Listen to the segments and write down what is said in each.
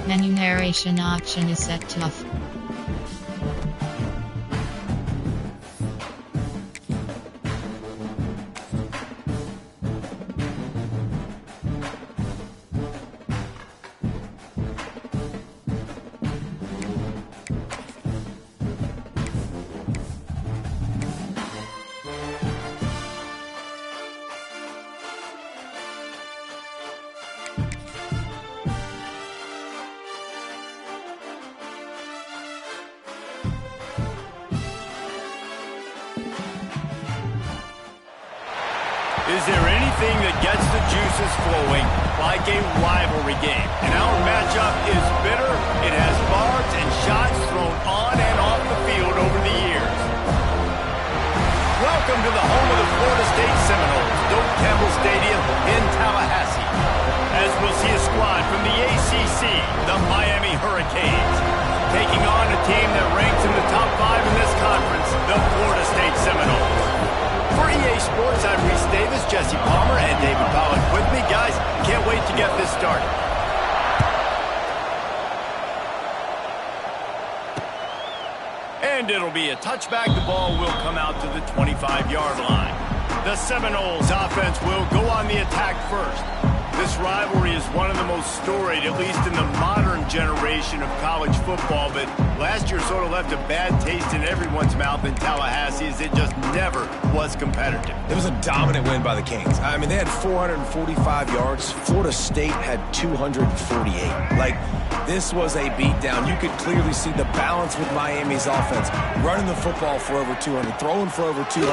Menu narration option is set to off. Is there anything that gets the juices flowing like a rivalry game? And our matchup is bitter. It has barbs and shots thrown on and off the field over the years. Welcome to the home of the Florida State Seminoles, Doak Campbell Stadium in Tallahassee. As we'll see a squad from the ACC, the Miami Hurricanes, taking on a team that ranks in the top 5 in this conference, the Florida State Seminoles. For EA Sports, I'm Reese Davis, Jesse Palmer, and David Pollock with me. Guys, can't wait to get this started. And it'll be a touchback. The ball will come out to the 25-yard line. The Seminoles offense will go on the attack first. This rivalry is one of the most storied, at least in the modern generation of college football, but last year sort of left a bad taste in everyone's mouth in Tallahassee as it just never was competitive. It was a dominant win by the Kings. I mean, they had 445 yards. Florida State had 248. Like, this was a beatdown. You could clearly see the balance with Miami's offense. Running the football for over 200, throwing for over 200.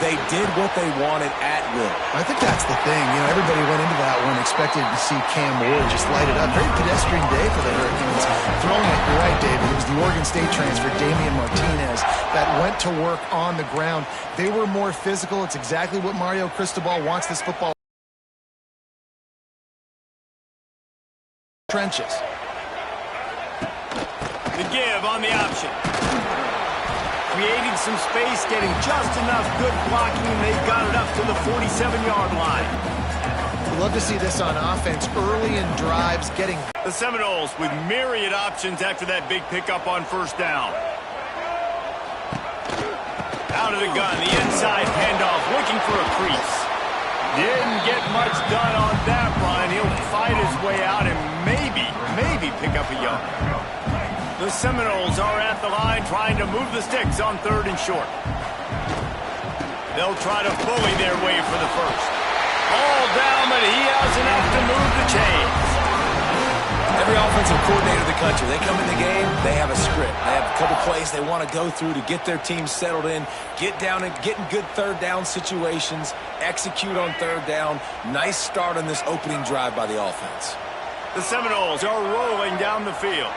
They did what they wanted at will. I think that's the thing. You know, everybody went into that one expected to see Cam Ward just light it up. Very pedestrian day for the Hurricanes. Throwing it, you're right, David. It was the Oregon State transfer, Damian Martinez, that went to work on the ground. They were more physical. It's exactly what Mario Cristobal wants this football. Trenches. The give on the option. Creating some space, getting just enough good blocking, and they got it up to the 47-yard line. We'd love to see this on offense early in drives, getting... The Seminoles with myriad options after that big pickup on first down. Out of the gun, the inside handoff, looking for a crease. Didn't get much done on that run. He'll fight his way out and maybe pick up a yard. The Seminoles are at the line trying to move the sticks on 3rd and short. They'll try to bully their way for the first. All down, but he has enough to move the chains. Every offensive coordinator in the country, they come in the game, they have a script. They have a couple plays they want to go through to get their team settled in, get down and get in good 3rd down situations, execute on 3rd down. Nice start on this opening drive by the offense. The Seminoles are rolling down the field.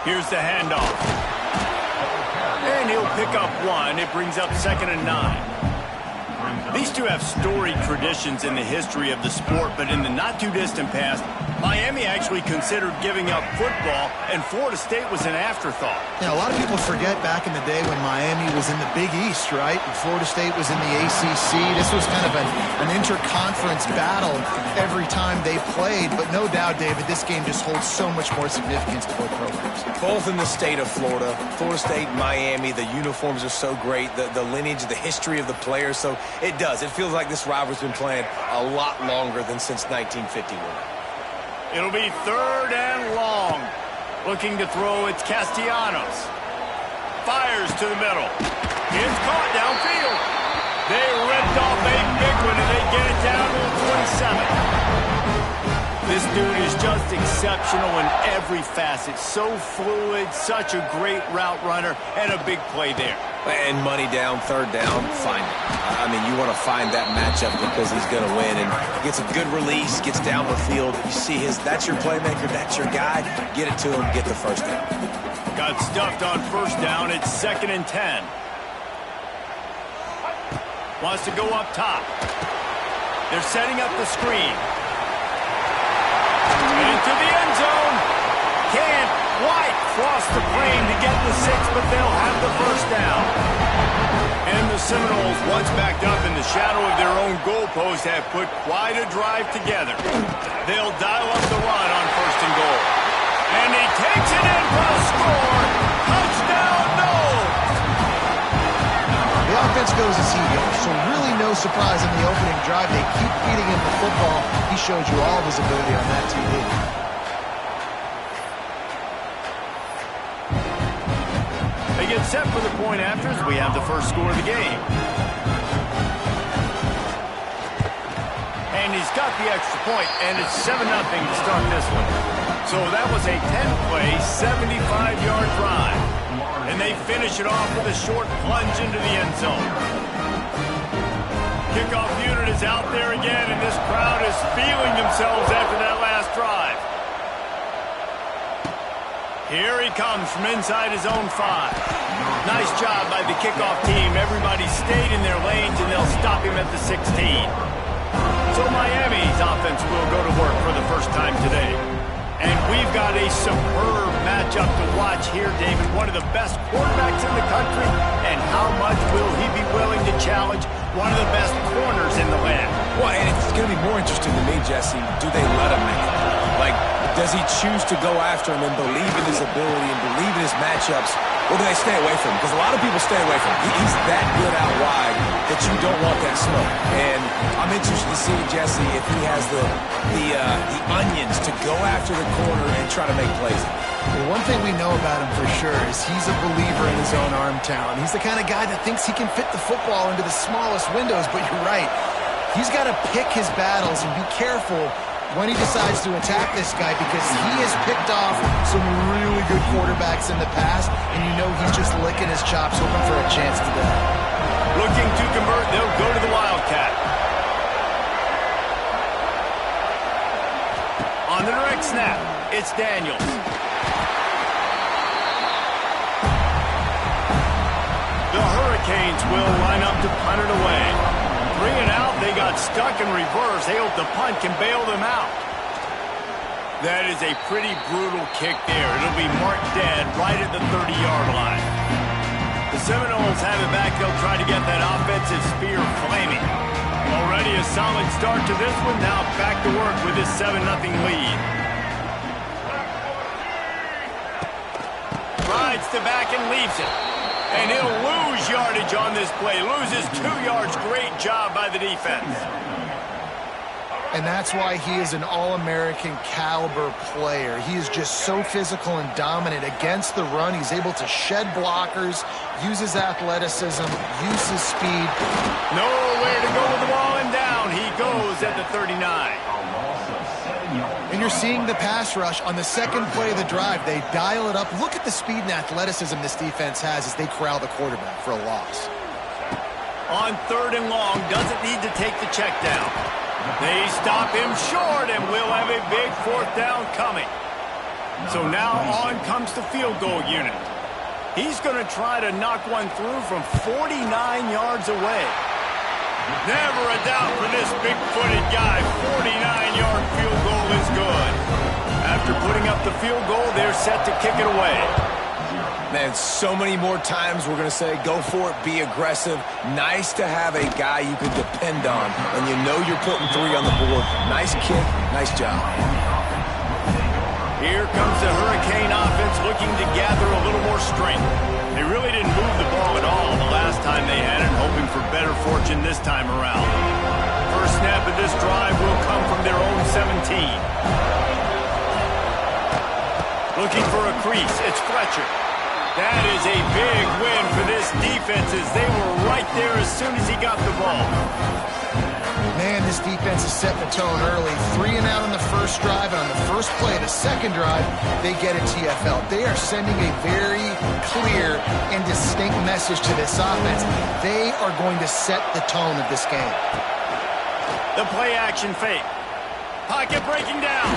Here's the handoff. And he'll pick up 1. It brings up 2nd and 9. These two have storied traditions in the history of the sport, but in the not-too-distant past, Miami actually considered giving up football, and Florida State was an afterthought. Yeah, a lot of people forget back in the day when Miami was in the Big East, right? And Florida State was in the ACC. This was kind of an interconference battle every time they played, but no doubt, David, this game just holds so much more significance to both programs. Both in the state of Florida. Florida State, Miami, the uniforms are so great, the lineage, the history of the players, so it does. It feels like this rivalry's been playing a lot longer than since 1951. It'll be 3rd and long. Looking to throw, it's Castellanos. Fires to the middle. It's caught downfield. They ripped off a big one, and they get it down to the 27. This dude is just exceptional in every facet. So fluid, such a great route runner, and a big play there. And money down, 3rd down, find it. I mean, you want to find that matchup because he's going to win. And gets a good release, gets down the field. You see that's your playmaker, that's your guy. Get it to him, get the 1st down. Got stuffed on 1st down. It's 2nd and 10. Wants to go up top. They're setting up the screen. Into the end zone. Can't quite cross the plane to get the 6, but they'll have the 1st down. And the Seminoles, once backed up in the shadow of their own goalpost, have put quite a drive together. They'll dial up the run on 1st and goal. And he takes it in for a score. Touchdown, Noles! The offense goes as he goes, so really no surprise in the opening drive. They keep feeding him the football. He showed you all of his ability on that TV. They get set for the point after as we have the first score of the game. And he's got the extra point, and it's 7-0 to start this one. So that was a 10-play, 75-yard drive. And they finish it off with a short plunge into the end zone. Kickoff unit is out there again, and this crowd is feeling themselves after that last drive. Here he comes from inside his own 5. Nice job by the kickoff team. Everybody stayed in their lanes, and they'll stop him at the 16. So Miami's offense will go to work for the first time today. And we've got a superb matchup to watch here, David. One of the best quarterbacks in the country. And how much will he be willing to challenge one of the best corners in the land? Well, and it's going to be more interesting to me, Jesse, do they let him make it? Like, does he choose to go after him and believe in his ability and believe in his matchups, or do they stay away from him? Because a lot of people stay away from him. He's that good out wide that you don't want that smoke. And I'm interested to see, Jesse, if he has the onions to go after the corner and try to make plays. Well, one thing we know about him for sure is he's a believer in his own arm talent. He's the kind of guy that thinks he can fit the football into the smallest windows, but you're right. He's got to pick his battles and be careful when he decides to attack this guy, because he has picked off some really good quarterbacks in the past, and you know he's just licking his chops, hoping for a chance today. Looking to convert, they'll go to the Wildcat. On the direct snap, it's Daniels. The Hurricanes will line up to punt it away. Bring it out, they got stuck in reverse. They hope the punt can bail them out. That is a pretty brutal kick there. It'll be marked dead right at the 30-yard line. The Seminoles have it back. They'll try to get that offensive spear flaming. Already a solid start to this one. Now back to work with this 7-0 lead. Rides to back and leaves it. And he'll lose yardage on this play. Loses 2 yards. Great job by the defense. And that's why he is an All-American caliber player. He is just so physical and dominant against the run. He's able to shed blockers, use his athleticism, use his speed. Nowhere to go with the ball, and down he goes at the 39. And you're seeing the pass rush on the second play of the drive. They dial it up. Look at the speed and athleticism this defense has as they corral the quarterback for a loss. On 3rd and long, doesn't need to take the check down. They stop him short, and we'll have a big 4th down coming. So now on comes the field goal unit. He's going to try to knock one through from 49 yards away. Never a doubt for this big-footed guy. 49-yard field goal is good. After putting up the field goal, they're set to kick it away. Man, so many more times we're going to say, go for it, be aggressive. Nice to have a guy you can depend on when you know you're putting 3 on the board. Nice kick, nice job. Here comes the Hurricane offense looking to gather a little more strength. They really didn't move the ball at all the last time they had it, hoping for better fortune this time around. First snap of this drive will come from their own 17. Looking for a crease, it's Fletcher. That is a big win for this defense as they were right there as soon as he got the ball. Man, this defense is setting the tone early. 3 and out on the first drive, and on the first play of the second drive, they get a TFL. They are sending a very clear and distinct message to this offense. They are going to set the tone of this game. The play action fake. Pocket breaking down.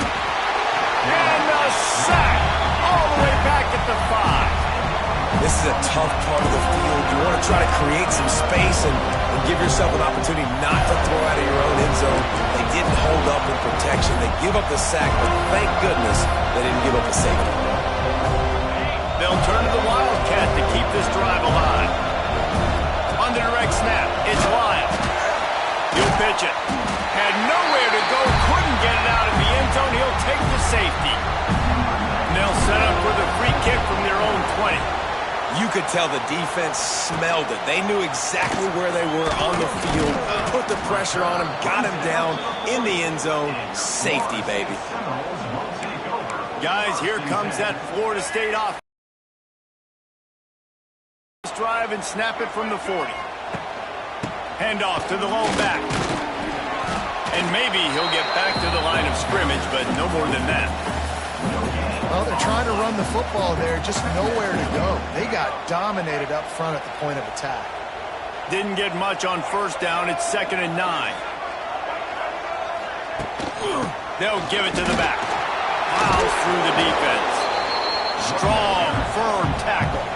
And the sack all the way back at the 5. This is a tough part of the field. You want to try to create some space and give yourself an opportunity not to throw out of your own end zone. They didn't hold up in protection. They give up the sack, but thank goodness they didn't give up the safety. They'll turn to the Wildcat to keep this drive alive. On the It's Lyle. He'll pitch it. Had nowhere to go, couldn't get it out of the end zone. He'll take the safety. And they'll set up for the free kick from their own 20. You could tell the defense smelled it. They knew exactly where they were on the field, put the pressure on him, got him down in the end zone. Safety, baby. Guys, here comes that Florida State offense. Drive and snap it from the 40. Hand off to the lone back. And maybe he'll get back to the line of scrimmage, but no more than that. Well, they're trying to run the football there, just nowhere to go. They got dominated up front at the point of attack. Didn't get much on first down. It's 2nd and 9. They'll give it to the back. Plows through the defense. Strong, firm tackle.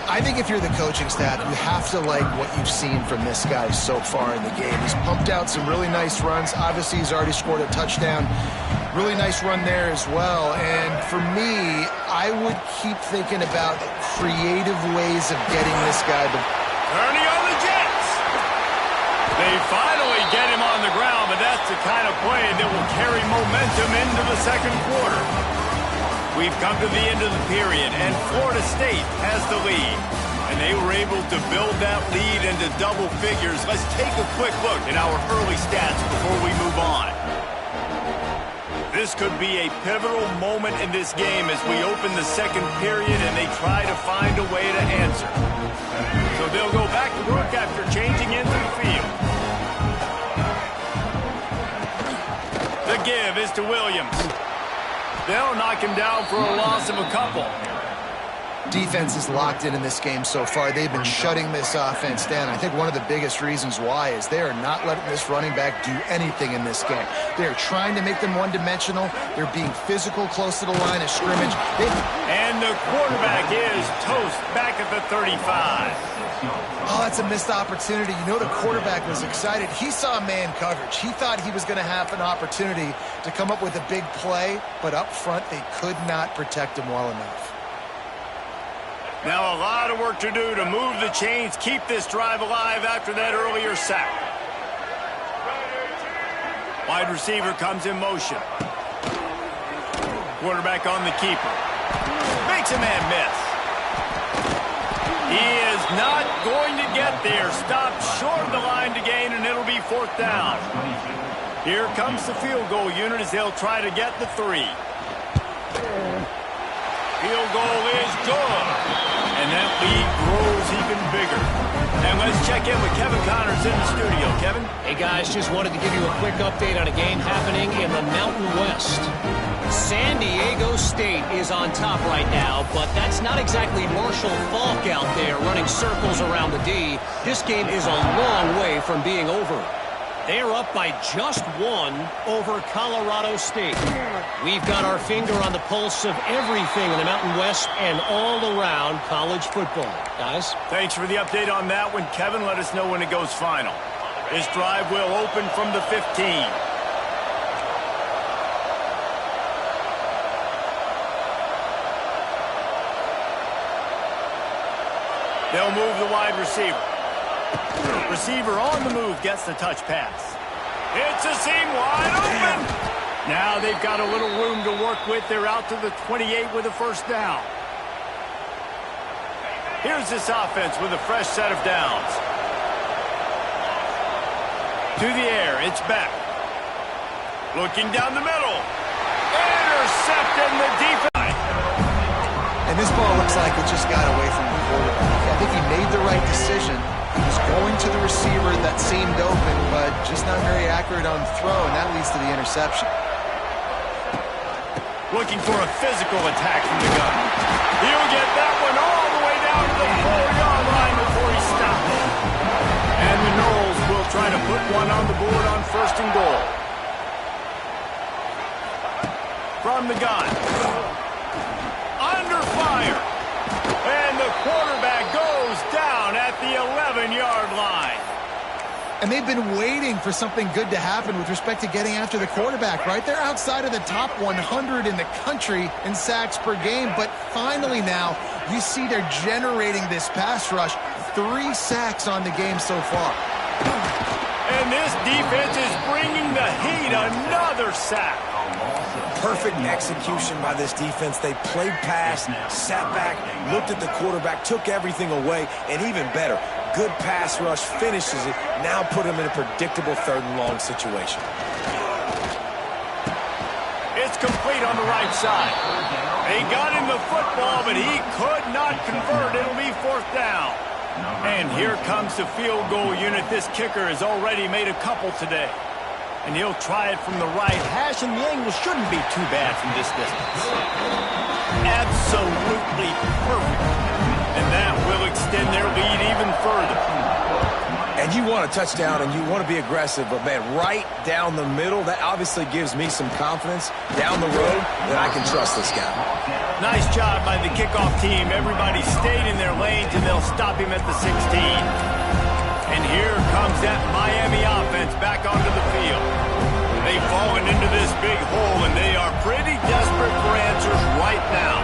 I think if you're the coaching staff, you have to like what you've seen from this guy so far in the game. He's pumped out some really nice runs. Obviously, he's already scored a touchdown. Really nice run there as well. And for me, I would keep thinking about creative ways of getting this guy to... Turning on the Jets. They finally get him on the ground, but that's the kind of play that will carry momentum into the second quarter. We've come to the end of the period, and Florida State has the lead. And they were able to build that lead into double figures. Let's take a quick look at our early stats before we move on. This could be a pivotal moment in this game as we open the second period and they try to find a way to answer. So they'll go back to work after changing into the field. The give is to Williams. They'll knock him down for a loss of a couple. Defense is locked in this game so far. They've been shutting this offense down. I think one of the biggest reasons why is they are not letting this running back do anything in this game. They are trying to make them one-dimensional. They're being physical close to the line of scrimmage. And the quarterback is toast back at the 35. Oh, that's a missed opportunity. You know the quarterback was excited. He saw man coverage. He thought he was going to have an opportunity to come up with a big play, but up front they could not protect him well enough. Now a lot of work to do to move the chains, keep this drive alive after that earlier sack. Wide receiver comes in motion. Quarterback on the keeper. Makes a man miss. He is not going to get there. Stopped short of the line to gain, and it'll be 4th down. Here comes the field goal unit as they'll try to get the 3. Field goal is good. And that lead grows even bigger. And let's check in with Kevin Connors in the studio. Kevin? Hey, guys, just wanted to give you a quick update on a game happening in the Mountain West. San Diego State is on top right now, but that's not exactly Marshall Faulk out there running circles around the D. This game is a long way from being over. They are up by just 1 over Colorado State. We've got our finger on the pulse of everything in the Mountain West and all around college football. Guys? Thanks for the update on that one, Kevin. Let us know when it goes final. This drive will open from the 15. They'll move the wide receiver. Receiver on the move gets the touch pass. It's a seam wide open. Now they've got a little room to work with. They're out to the 28 with a 1st down. Here's this offense with a fresh set of downs. To the air, it's back. Looking down the middle. Intercepted the defense. And this ball looks like it just got away from the quarterback. I think he made the right decision. He was going to the receiver that seemed open, but just not very accurate on the throw, and that leads to the interception. Looking for a physical attack from the gun. He'll get that one all the way down to the 4-yard line before he stops. And the Noles will try to put one on the board on 1st and goal. From the gun. Under fire. And the quarterback goes down at the 11-yard line. And they've been waiting for something good to happen with respect to getting after the quarterback, right? They're outside of the top 100 in the country in sacks per game, but finally now you see they're generating this pass rush. 3 sacks on the game so far. And this defense is bringing the heat. Another sack. Perfect execution by this defense. They played pass, sat back, looked at the quarterback, took everything away, and even better, good pass rush, finishes it, now put him in a predictable 3rd and long situation. It's complete on the right side. They got him the football, but he could not convert. It'll be 4th down. And here comes the field goal unit. This kicker has already made a couple today. And he'll try it from the right hash, and the angle shouldn't be too bad from this distance. Absolutely perfect. And that will extend their lead even further. And you want a touchdown, and you want to be aggressive, but, man, right down the middle, that obviously gives me some confidence down the road that I can trust this guy. Nice job by the kickoff team. Everybody stayed in their lanes, and they'll stop him at the 16. And here comes that Miami offense back onto the field. They've fallen into this big hole, and they are pretty desperate for answers right now.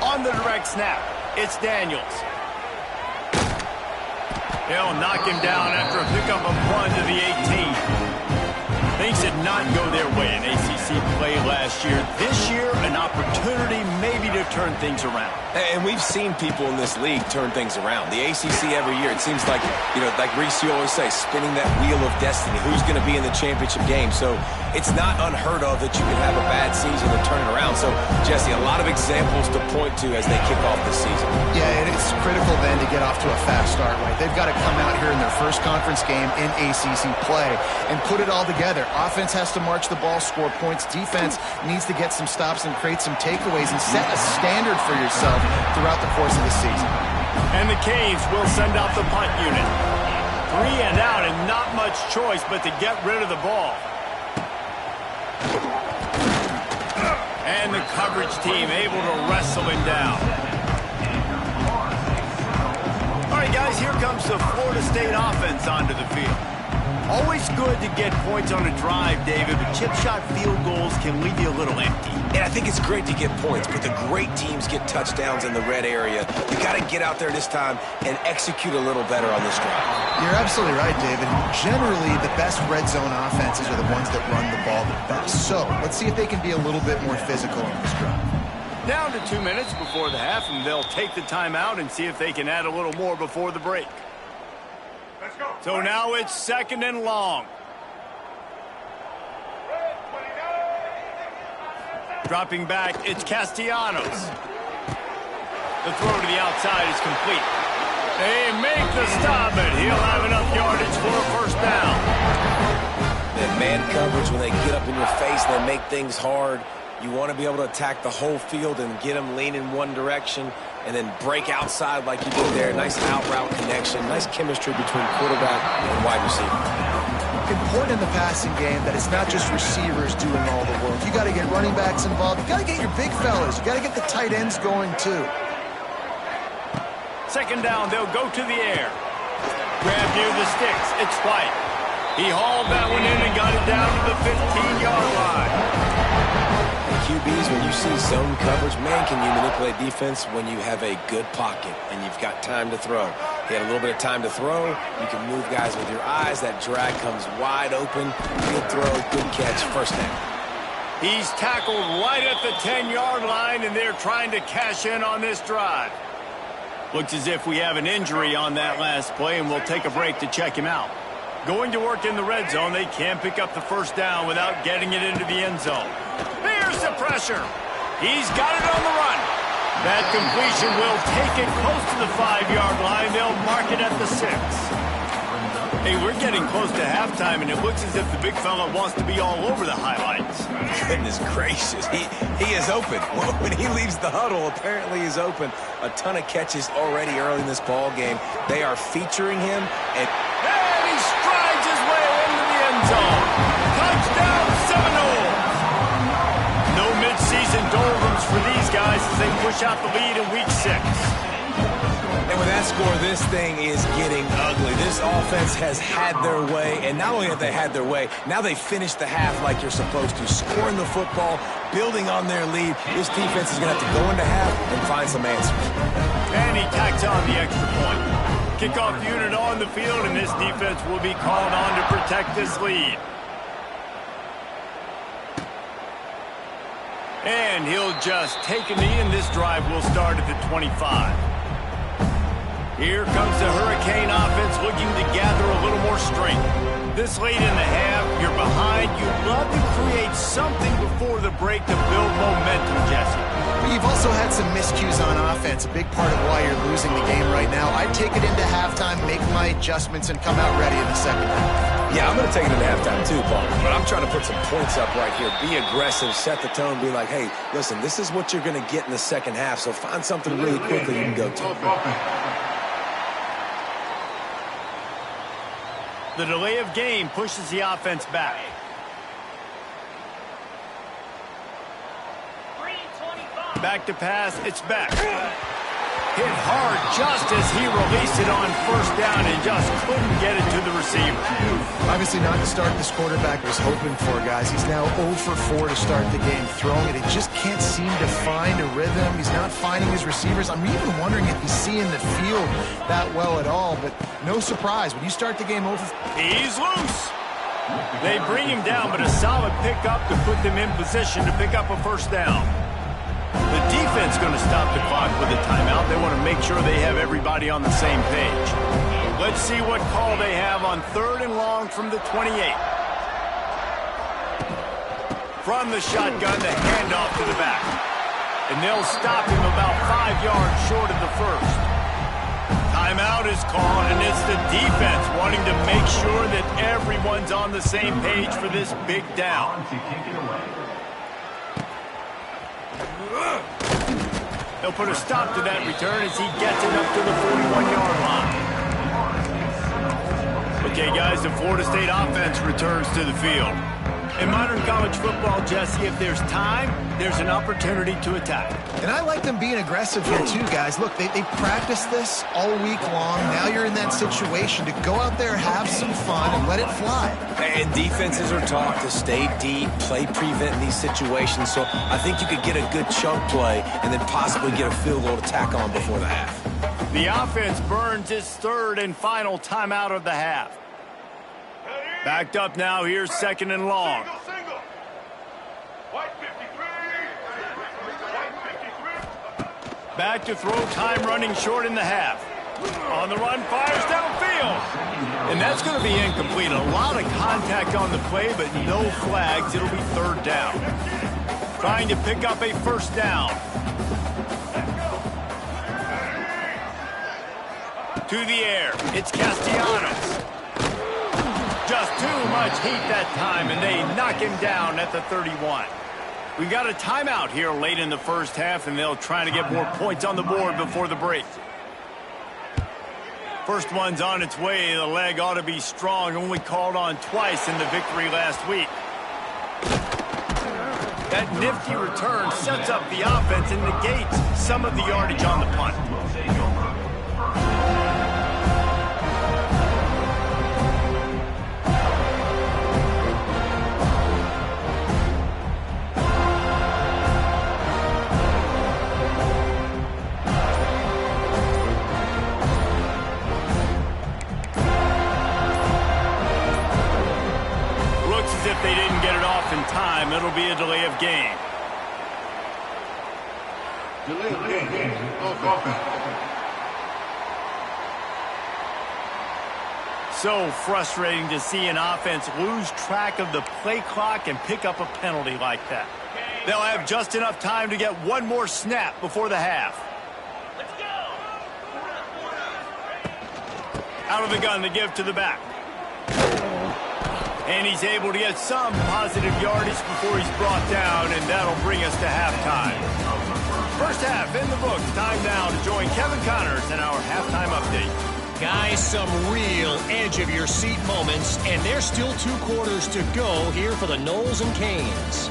On the direct snap, it's Daniels. They'll knock him down after a pickup of 1 to the 18. Things did not go their way in ACC play last year. This year, an opportunity maybe to turn things around. And we've seen people in this league turn things around. The ACC every year, it seems like, like Reese, you always say, spinning that wheel of destiny. Who's going to be in the championship game? So it's not unheard of that you can have a bad season and turn it around. So, Jesse, a lot of examples to point to as they kick off the season. Yeah, it's critical then to get off to a fast start, right? They've got to come out here in their first conference game in ACC play and put it all together. Offense has to march the ball, score points. Defense needs to get some stops and create some takeaways and set a standard for yourself throughout the course of the season. And the Canes will send out the punt unit. 3 and out and not much choice but to get rid of the ball. And the coverage team able to wrestle him down. All right, guys, here comes the Florida State offense onto the field. Always good to get points on a drive, David, but chip shot field goals can leave you a little empty. And I think it's great to get points, but the great teams get touchdowns in the red area. You got to get out there this time and execute a little better on this drive. You're absolutely right, David. Generally, the best red zone offenses are the ones that run the ball the best. So let's see if they can be a little bit more physical on this drive. Down to 2 minutes before the half, and they'll take the timeout and see if they can add a little more before the break. So now it's 2nd and long. Dropping back, it's Castellanos. The throw to the outside is complete. They make the stop, and he'll have enough yardage for a 1st down. That man coverage, when they get up in your face, they make things hard. You want to be able to attack the whole field and get them lean in one direction and then break outside like you did there. Nice out route connection, nice chemistry between quarterback and wide receiver. Important in the passing game that it's not just receivers doing all the work. You got to get running backs involved. You got to get your big fellas. You got to get the tight ends going too. 2nd down, they'll go to the air. Grab near the sticks, it's White. He hauled that one in and got it down to the 15-yard line. QBs, when you see zone coverage, man, can you manipulate defense when you have a good pocket and you've got time to throw. He had a little bit of time to throw. You can move guys with your eyes. That drag comes wide open. Good throw, good catch, 1st down. He's tackled right at the 10-yard line, and they're trying to cash in on this drive. Looks as if we have an injury on that last play, and we'll take a break to check him out. Going to work in the red zone, they can't pick up the 1st down without getting it into the end zone. There's the pressure. He's got it on the run. That completion will take it close to the 5-yard line. They'll mark it at the 6. Hey, we're getting close to halftime, and it looks as if the big fella wants to be all over the highlights. Goodness gracious. He is open. When he leaves the huddle, apparently he's open. A ton of catches already early in this ball game. They are featuring him. And he strides his way into the end zone. Touchdown, Seminoles. No midseason doldrums for these guys as they push out the lead in week 6. And with that score, this thing is getting ugly. This offense has had their way, and not only have they had their way, now they finished the half like you're supposed to, scoring the football, building on their lead. This defense is going to have to go into half and find some answers. And he tacks on the extra point. Kickoff unit on the field, and this defense will be called on to protect this lead. And he'll just take a knee, and this drive will start at the 25. Here comes the Hurricane offense looking to gather a little more strength. This late in the half, you're behind. You'd love to create something before the break to build momentum, Jesse. You've also had some miscues on offense, a big part of why you're losing the game right now. I'd take it into halftime, make my adjustments, and come out ready in the second half. Yeah, I'm going to take it into halftime too, Paul. But I'm trying to put some points up right here. Be aggressive, set the tone, be like, hey, listen, this is what you're going to get in the second half, so find something really quickly you can go to. The delay of game pushes the offense back. Back to pass, it's back. Hit hard just as he released it on first down and just couldn't get it to the receiver. Obviously not the start this quarterback was hoping for, guys. He's now 0 for 4 to start the game throwing it. He just can't seem to find a rhythm. He's not finding his receivers. I'm even wondering if he's seeing the field that well at all, but no surprise. When you start the game 0 for 4... He's loose. They bring him down, but a solid pickup to put them in position to pick up a first down. The defense going to stop the clock with a timeout. They want to make sure they have everybody on the same page. Let's see what call they have on 3rd and long from the 28. From the shotgun, the handoff to the back. And they'll stop him about 5 yards short of the first. Timeout is called, and it's the defense wanting to make sure that everyone's on the same page for this big down. They'll put a stop to that return as he gets it up to the 41-yard line. Okay, guys, the Florida State offense returns to the field. In modern college football, Jesse, if there's time, there's an opportunity to attack. And I like them being aggressive here too, guys. Look, they practiced this all week long. Now you're in that situation to go out there, have some fun, and let it fly. And defenses are taught to stay deep, play prevent in these situations. So I think you could get a good chunk play and then possibly get a field goal to tack on before the half. The offense burns its 3rd and final timeout of the half. Backed up now, here's 2nd and long. Back to throw, time running short in the half. On the run, fires downfield. And that's going to be incomplete. A lot of contact on the play, but no flags. It'll be 3rd down. Trying to pick up a first down. To the air, it's Castellanos. Just too much heat that time, and they knock him down at the 31. We got a timeout here late in the first half, and they'll try to get more points on the board before the break. First one's on its way. The leg ought to be strong, only called on twice in the victory last week. That nifty return sets up the offense and negates some of the yardage on the punt. If they didn't get it off in time, it'll be a delay of game. So frustrating to see an offense lose track of the play clock and pick up a penalty like that. They'll have just enough time to get one more snap before the half. Out of the gun to give to the back. And he's able to get some positive yardage before he's brought down, and that'll bring us to halftime. First half in the books. Time now to join Kevin Connors in our halftime update. Guys, some real edge-of-your-seat moments, and there's still 2 quarters to go here for the Noles and Canes.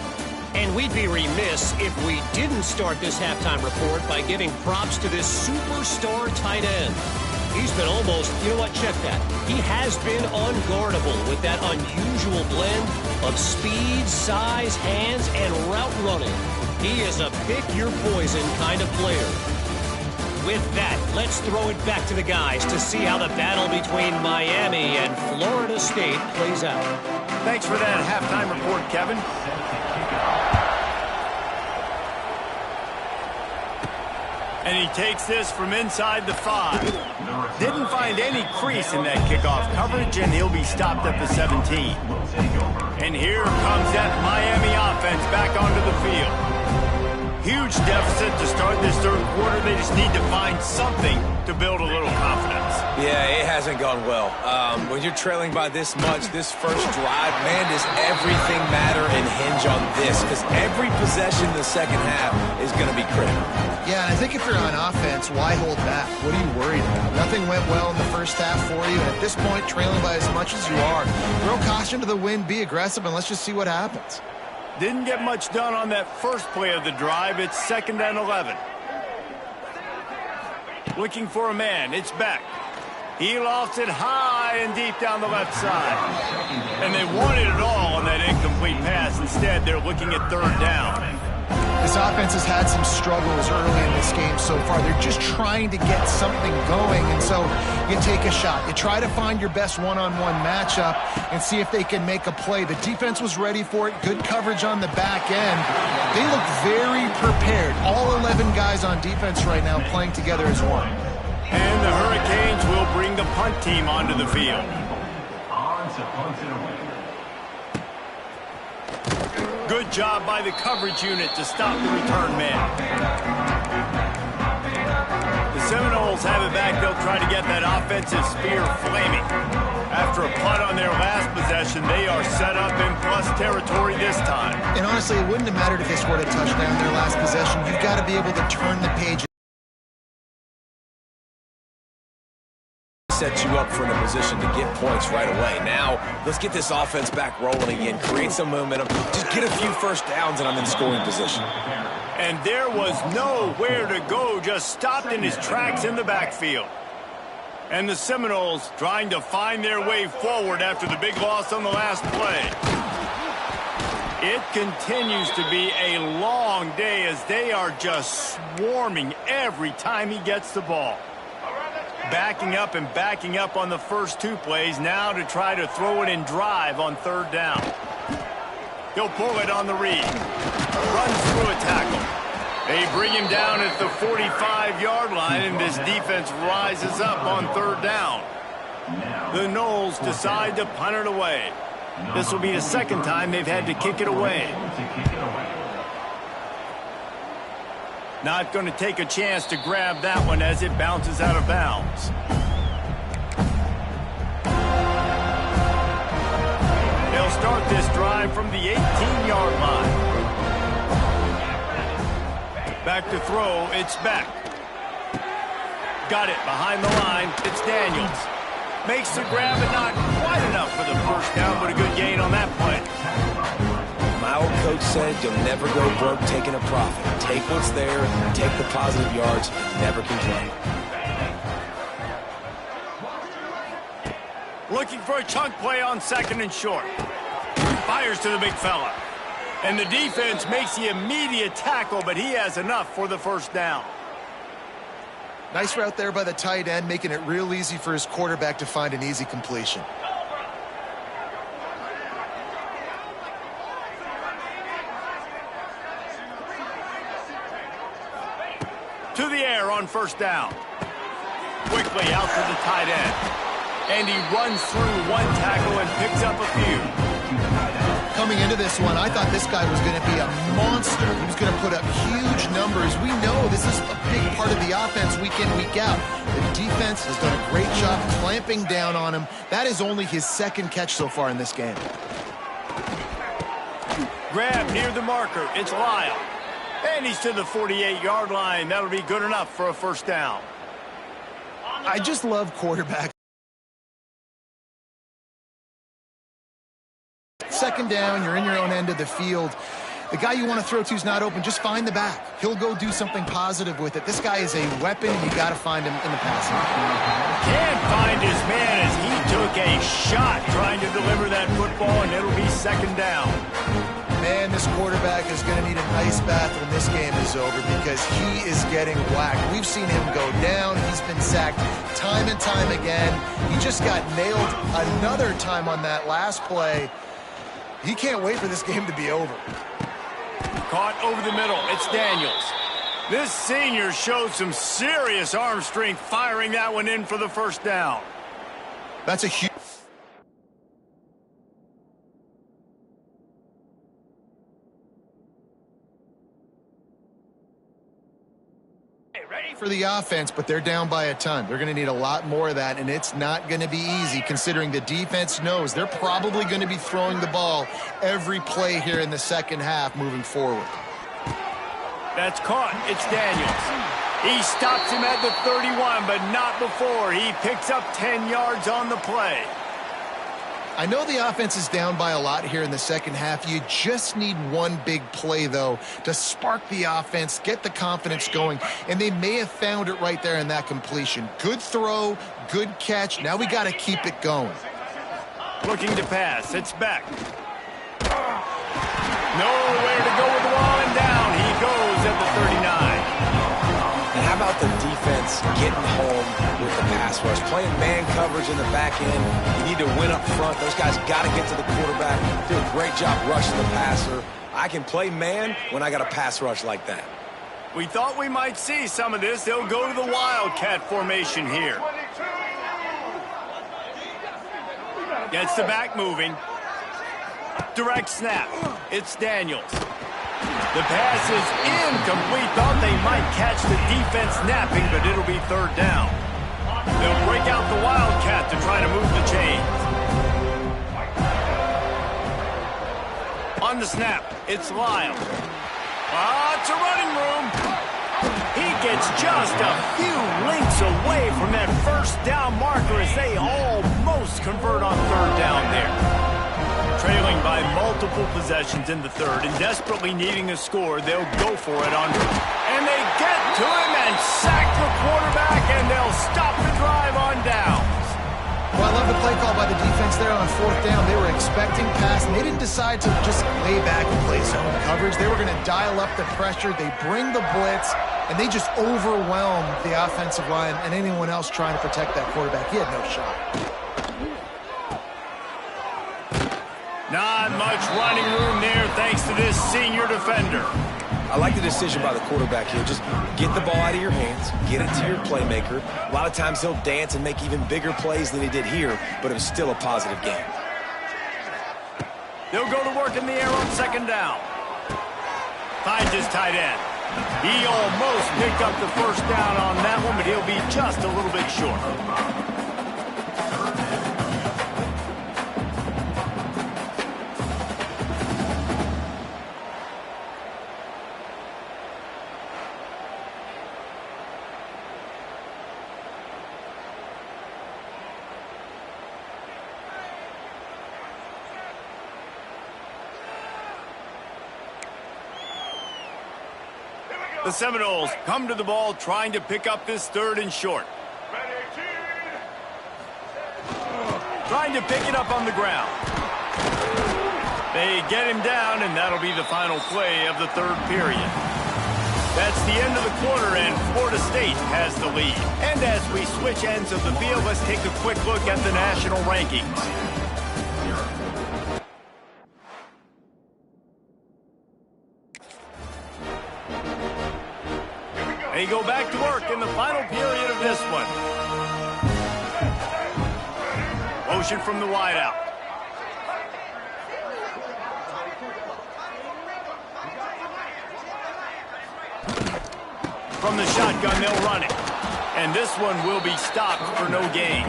And we'd be remiss if we didn't start this halftime report by giving props to this superstar tight end. He's been almost, you know what, check that. He has been unguardable with that unusual blend of speed, size, hands, and route running. He is a pick-your-poison kind of player. With that, let's throw it back to the guys to see how the battle between Miami and Florida State plays out. Thanks for that halftime report, Kevin. And he takes this from inside the 5. Didn't find any crease in that kickoff coverage, and he'll be stopped at the 17. And here comes that Miami offense back onto the field. Huge deficit to start this third quarter. They just need to find something to build a little confidence. Yeah, it hasn't gone well. When you're trailing by this much, this first drive, man, does everything matter and hinge on this? Because every possession in the second half is going to be critical. Yeah, and I think if you're on offense, why hold back? What are you worried about? Nothing went well in the first half for you, and at this point, trailing by as much as you are, throw caution to the wind, be aggressive, and let's just see what happens. Didn't get much done on that first play of the drive. It's 2nd and 11. Looking for a man. It's Beck. He lofts it high and deep down the left side. And they wanted it all on that incomplete pass. Instead, they're looking at 3rd down. This offense has had some struggles early in this game so far. They're just trying to get something going, and so you take a shot. You try to find your best one-on-one matchup and see if they can make a play. The defense was ready for it. Good coverage on the back end. They look very prepared. All 11 guys on defense right now playing together as one. And the Hurricanes will bring the punt team onto the field. Good job by the coverage unit to stop the return man. The Seminoles have it back. They'll try to get that offensive spear flaming. After a punt on their last possession, they are set up in plus territory this time. And honestly, it wouldn't have mattered if they scored a touchdown their last possession. You've got to be able to turn the page. Set you up for in a position to get points right away. Now, let's get this offense back rolling again, create some momentum, just get a few first downs, and I'm in scoring position. And there was nowhere to go, just stopped in his tracks in the backfield. And the Seminoles trying to find their way forward after the big loss on the last play. It continues to be a long day as they are just swarming every time he gets the ball. Backing up and backing up on the first 2 plays, now to try to throw it in drive on 3rd down. He'll pull it on the read. Runs through a tackle. They bring him down at the 45-yard line, and this defense rises up on 3rd down. The Noles decide to punt it away. This will be the 2nd time they've had to kick it away. Not going to take a chance to grab that one as it bounces out of bounds. They'll start this drive from the 18-yard line. Back to throw, it's Beck. Got it behind the line, it's Daniels. Makes the grab, but not quite enough for the first down, but a good gain on that play. My old coach said you'll never go broke taking a profit. Take what's there, take the positive yards, never complain. Looking for a chunk play on 2nd and short. Fires to the big fella. And the defense makes the immediate tackle, but he has enough for the first down. Nice route there by the tight end, making it real easy for his quarterback to find an easy completion. To the air on 1st down. Quickly out to the tight end. And he runs through 1 tackle and picks up a few. Coming into this one, I thought this guy was going to be a monster. He was going to put up huge numbers. We know this is a big part of the offense week in, week out. The defense has done a great job clamping down on him. That is only his 2nd catch so far in this game. Grab near the marker. It's Lyle. And he's to the 48-yard line. That'll be good enough for a first down. I just love quarterbacks. 2nd down, you're in your own end of the field. the guy you want to throw to is not open, just find the back. He'll go do something positive with it. This guy is a weapon, and you got to find him in the passing. Can't find his man as he took a shot trying to deliver that football, and it'll be second down. Man, this quarterback is going to need an ice bath when this game is over because he is getting whacked. We've seen him go down. He's been sacked time and time again. He just got nailed another time on that last play. He can't wait for this game to be over. Caught over the middle. It's Daniels. This senior showed some serious arm strength firing that one in for the first down. That's a huge... for the offense, but they're down by a ton. They're going to need a lot more of that, and it's not going to be easy considering the defense knows they're probably going to be throwing the ball every play here in the second half moving forward. That's caught. It's Daniels. He stops him at the 31, but not before. He picks up 10 yards on the play. I know the offense is down by a lot here in the second half. You just need one big play, though, to spark the offense, get the confidence going, and they may have found it right there in that completion. Good throw, good catch. Now we got to keep it going. Looking to pass. It's back. Nowhere to go with the ball, and down he goes at the 39. And how about the defense getting home with the pass rush? Playing man coverage in the back end. You need to win up front. Those guys got to get to the quarterback. Do a great job rushing the passer. I can play man when I got a pass rush like that. We thought we might see some of this. They'll go to the Wildcat formation here. Gets the back moving. Direct snap. It's Daniels. The pass is incomplete. Thought they might catch the defense napping, but it'll be third down. They'll break out the Wildcat to try to move the chains. On the snap, it's Lyle. It's a running room. He gets just a few lengths away from that first down marker as they almost convert on third down there. Trailing by multiple possessions in the third and desperately needing a score, they'll go for it on. And they get to him and sack the quarterback, and they'll stop the drive on downs. Well, I love the play call by the defense there on fourth down. They were expecting pass, and they didn't decide to just lay back and play zone coverage. They were going to dial up the pressure. They bring the blitz, and they just overwhelm the offensive line and anyone else trying to protect that quarterback. He had no shot. Not much running room there thanks to this senior defender. I like the decision by the quarterback here. Just get the ball out of your hands, get it to your playmaker. A lot of times he'll dance and make even bigger plays than he did here, but it was still a positive game. They'll go to work in the air on second down. Finds his tight end. He almost picked up the first down on that one, but he'll be just a little bit short. The Seminoles come to the ball trying to pick up this third and short. Trying to pick it up on the ground. They get him down, and that'll be the final play of the third period. That's the end of the quarter, and Florida State has the lead. And as we switch ends of the field, let's take a quick look at the national rankings. They go back to work in the final period of this one. Motion from the wideout. From the shotgun, they'll run it. And this one will be stopped for no gain.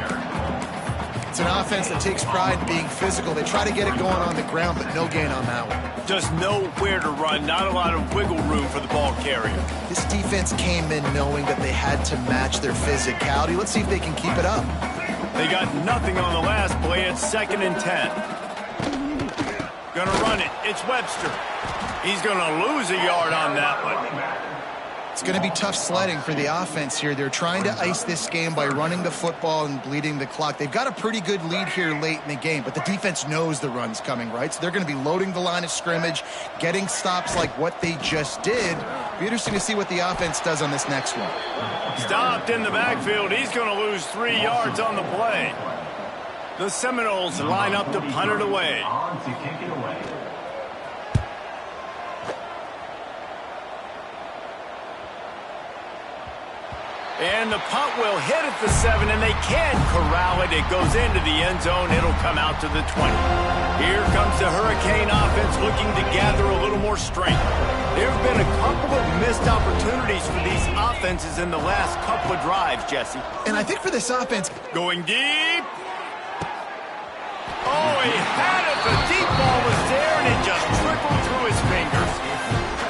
It's an offense that takes pride in being physical. They try to get it going on the ground, but no gain on that one. Just nowhere to run, not a lot of wiggle room for the ball carrier. This defense came in knowing that they had to match their physicality. Let's see if they can keep it up. They got nothing on the last play. It's 2nd and 10. Gonna run it. It's Webster. He's gonna lose a yard on that one. It's going to be tough sledding for the offense here. They're trying to ice this game by running the football and bleeding the clock. They've got a pretty good lead here late in the game, but the defense knows the run's coming, right? So they're going to be loading the line of scrimmage, getting stops like what they just did. Be interesting to see what the offense does on this next one. Stopped in the backfield. He's going to lose 3 yards on the play. The Seminoles line up to punt it away. And the punt will hit at the 7, and they can't corral it. It goes into the end zone. It'll come out to the 20. Here comes the Hurricane offense looking to gather a little more strength. There have been a couple of missed opportunities for these offenses in the last couple of drives, Jesse. And I think for this offense, going deep. Oh, he had it. The deep ball was there, and it just trickled through his fingers.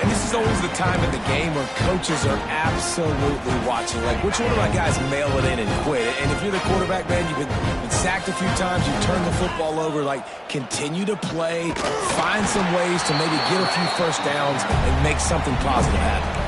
And this is always the time in the game where coaches are absolutely watching. Like, which one of my guys mail it in and quit? And if you're the quarterback, man, you've been sacked a few times, you've turned the football over. Like, continue to play, find some ways to maybe get a few first downs and make something positive happen.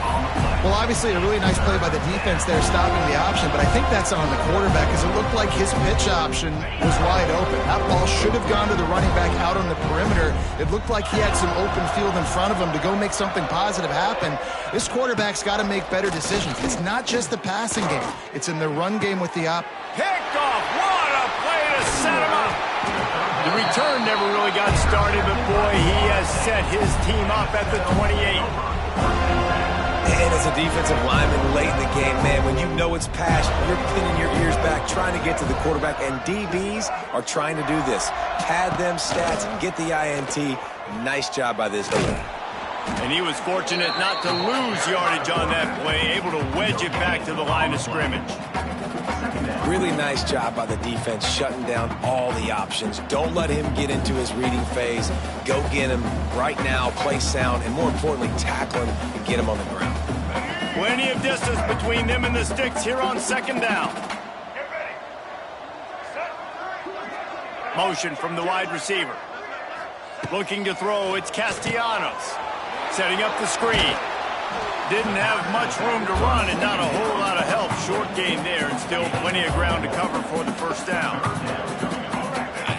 Well, obviously a really nice play by the defense there stopping the option, but I think that's on the quarterback because it looked like his pitch option was wide open. That ball should have gone to the running back out on the perimeter. It looked like he had some open field in front of him to go make something positive happen. This quarterback's got to make better decisions. It's not just the passing game. It's in the run game with the op. Picked off. What a play to set him up. The return never really got started, but boy, he has set his team up at the 28. And as a defensive lineman late in the game, man, when you know it's pass, you're pinning your ears back, trying to get to the quarterback, and DBs are trying to do this. Pad them stats, get the INT. Nice job by this team. And he was fortunate not to lose yardage on that play, able to wedge it back to the line of scrimmage. Really nice job by the defense shutting down all the options. Don't let him get into his reading phase. Go get him right now, play sound, and more importantly, tackle him and get him on the ground. Plenty of distance between them and the sticks here on second down. Motion from the wide receiver. Looking to throw, it's Castellanos. Setting up the screen. Didn't have much room to run and not a whole lot of help. Short gain there and still plenty of ground to cover for the first down.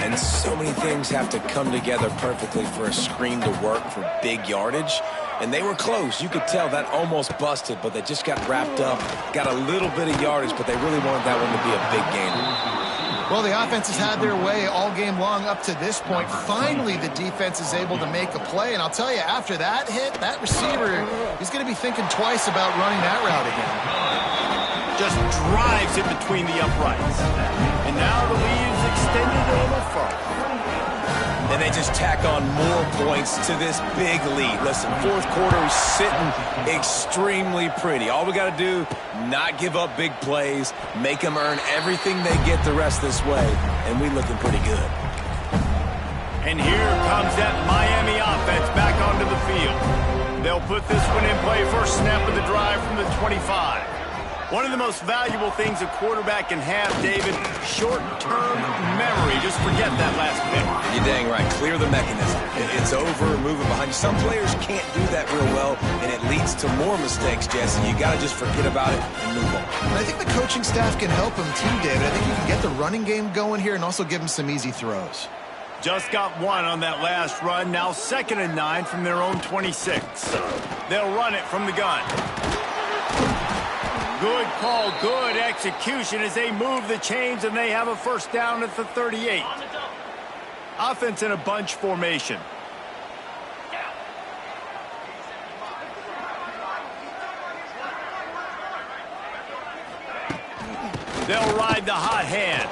And so many things have to come together perfectly for a screen to work for big yardage. And they were close. You could tell that almost busted, but they just got wrapped up, got a little bit of yardage, but they really wanted that one to be a big gain. Well, the offense has had their way all game long up to this point. Finally, the defense is able to make a play. And I'll tell you, after that hit, that receiver, he's going to be thinking twice about running that route again. Just drives it between the uprights. And now the lead is extended a little further. And they just tack on more points to this big lead. Listen, fourth quarter is sitting extremely pretty. All we got to do, not give up big plays, make them earn everything they get the rest this way, and we looking pretty good. And here comes that Miami offense back onto the field. They'll put this one in play first snap of the drive from the 25. One of the most valuable things a quarterback can have, David, short-term memory. Just forget that last pick. You're dang right. Clear the mechanism. It's over, moving behind you. Some players can't do that real well, and it leads to more mistakes, Jesse. You got to just forget about it and move on. And I think the coaching staff can help him too, David. I think you can get the running game going here and also give him some easy throws. Just got one on that last run. Now 2nd and 9 from their own 26. They'll run it from the gun. Good call, good execution as they move the chains and they have a first down at the 38. Offense in a bunch formation. They'll ride the hot hand.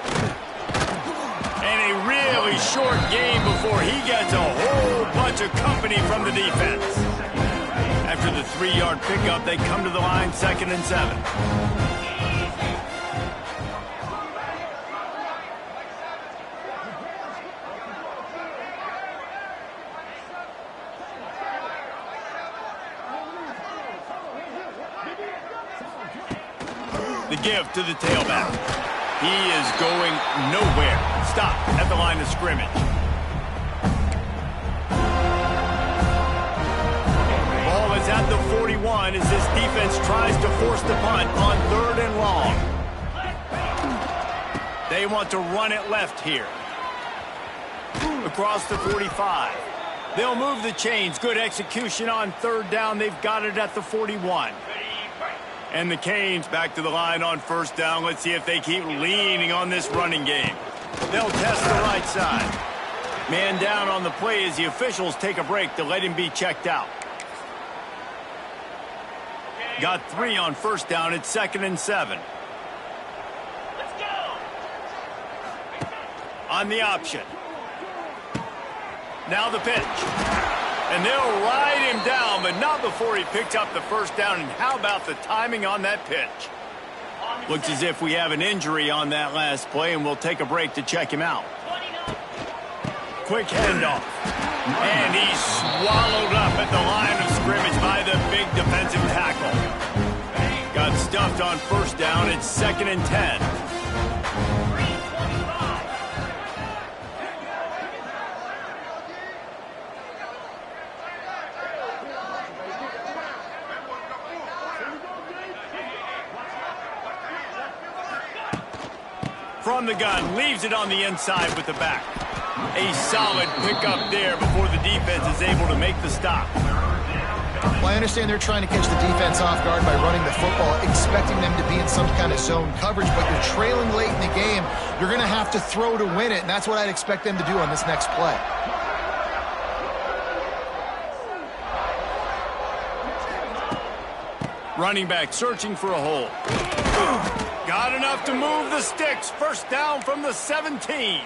And a really short game before he gets a whole bunch of company from the defense. After the 3-yard pickup, they come to the line 2nd and 7. The give to the tailback. He is going nowhere. Stop at the line of scrimmage. line as this defense tries to force the punt on 3rd and long. They want to run it left here. Across the 45. They'll move the chains. Good execution on 3rd down. They've got it at the 41. And the Canes back to the line on 1st down. Let's see if they keep leaning on this running game. They'll test the right side. Man down on the play as the officials take a break to let him be checked out. Got 3 on 1st down. It's 2nd and 7. Let's go. On the option. Now the pitch. And they'll ride him down, but not before he picks up the 1st down. And how about the timing on that pitch? Looks as if we have an injury on that last play, and we'll take a break to check him out. Quick handoff. And he's swallowed up at the line of scrimmage by the big defensive tackle. Got stuffed on 1st down. It's 2nd and 10. From the gun, leaves it on the inside with the back. A solid pickup there before the defense is able to make the stop. Well, I understand they're trying to catch the defense off guard by running the football, expecting them to be in some kind of zone coverage, but you're trailing late in the game. You're going to have to throw to win it, and that's what I'd expect them to do on this next play. Running back searching for a hole. Got enough to move the sticks. 1st down from the 17.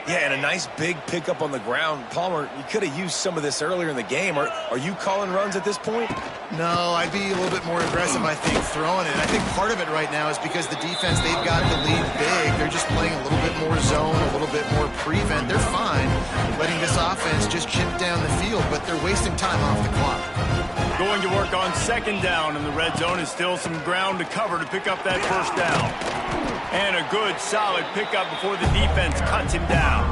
Yeah, and a nice big pickup on the ground. Palmer, you could have used some of this earlier in the game. Are you calling runs at this point? No, I'd be a little bit more aggressive, I think, throwing it. I think part of it right now is because the defense, they've got the lead big. They're just playing a little bit more zone, a little bit more prevent. They're fine letting this offense just chip down the field, but they're wasting time off the clock. Going to work on 2nd down, and the red zone is still some ground to cover to pick up that 1st down. And a good, solid pickup before the defense cuts him down.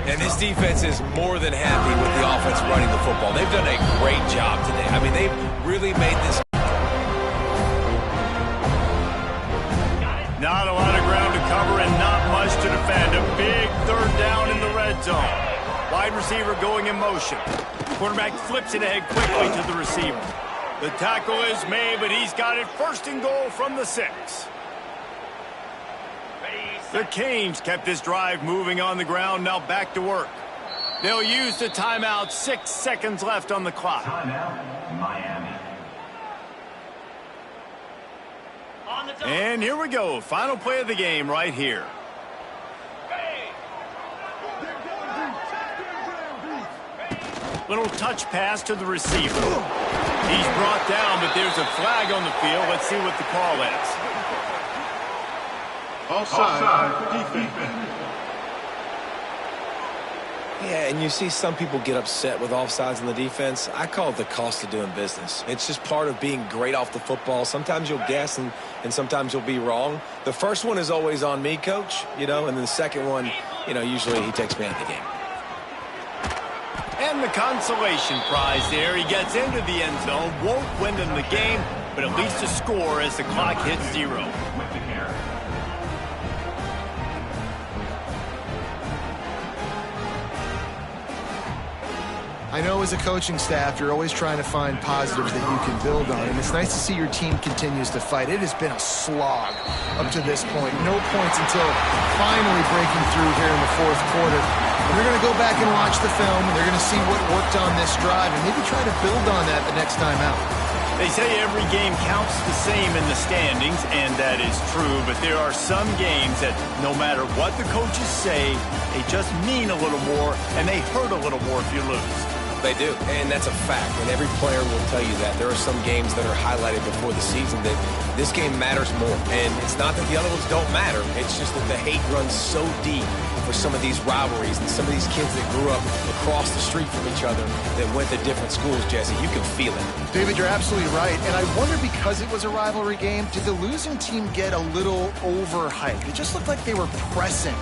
And this defense is more than happy with the offense running the football. They've done a great job today. I mean, they've really made this. Not a lot of ground to cover and not much to defend. A big 3rd down in the red zone. Wide receiver going in motion. Quarterback flips it ahead quickly to the receiver. The tackle is made, but he's got it 1st and goal from the 6. The Canes kept this drive moving on the ground, now back to work. They'll use the timeout, 6 seconds left on the clock. Timeout, Miami. And here we go, final play of the game right here. Little touch pass to the receiver. He's brought down, but there's a flag on the field. Let's see what the call is. Offside, defense. Yeah, and you see some people get upset with offsides in the defense. I call it the cost of doing business. It's just part of being great off the football. Sometimes you'll guess and sometimes you'll be wrong. The first one is always on me, Coach, and then the second one, usually he takes me out of the game. And the consolation prize there. He gets into the end zone, won't win in the game, but at least a score as the clock hits 0. I know as a coaching staff, you're always trying to find positives that you can build on, and it's nice to see your team continues to fight. It has been a slog up to this point. No points until finally breaking through here in the 4th quarter. And they're going to go back and watch the film, and they're going to see what worked on this drive and maybe try to build on that the next time out. They say every game counts the same in the standings, and that is true, but there are some games that no matter what the coaches say, they just mean a little more, and they hurt a little more if you lose. They do, and that's a fact, and every player will tell you that. There are some games that are highlighted before the season that this game matters more, and it's not that the other ones don't matter. It's just that the hate runs so deep for some of these rivalries and some of these kids that grew up across the street from each other that went to different schools, Jesse. You can feel it. David, you're absolutely right, and I wonder, because it was a rivalry game, did the losing team get a little overhyped? It just looked like they were pressing.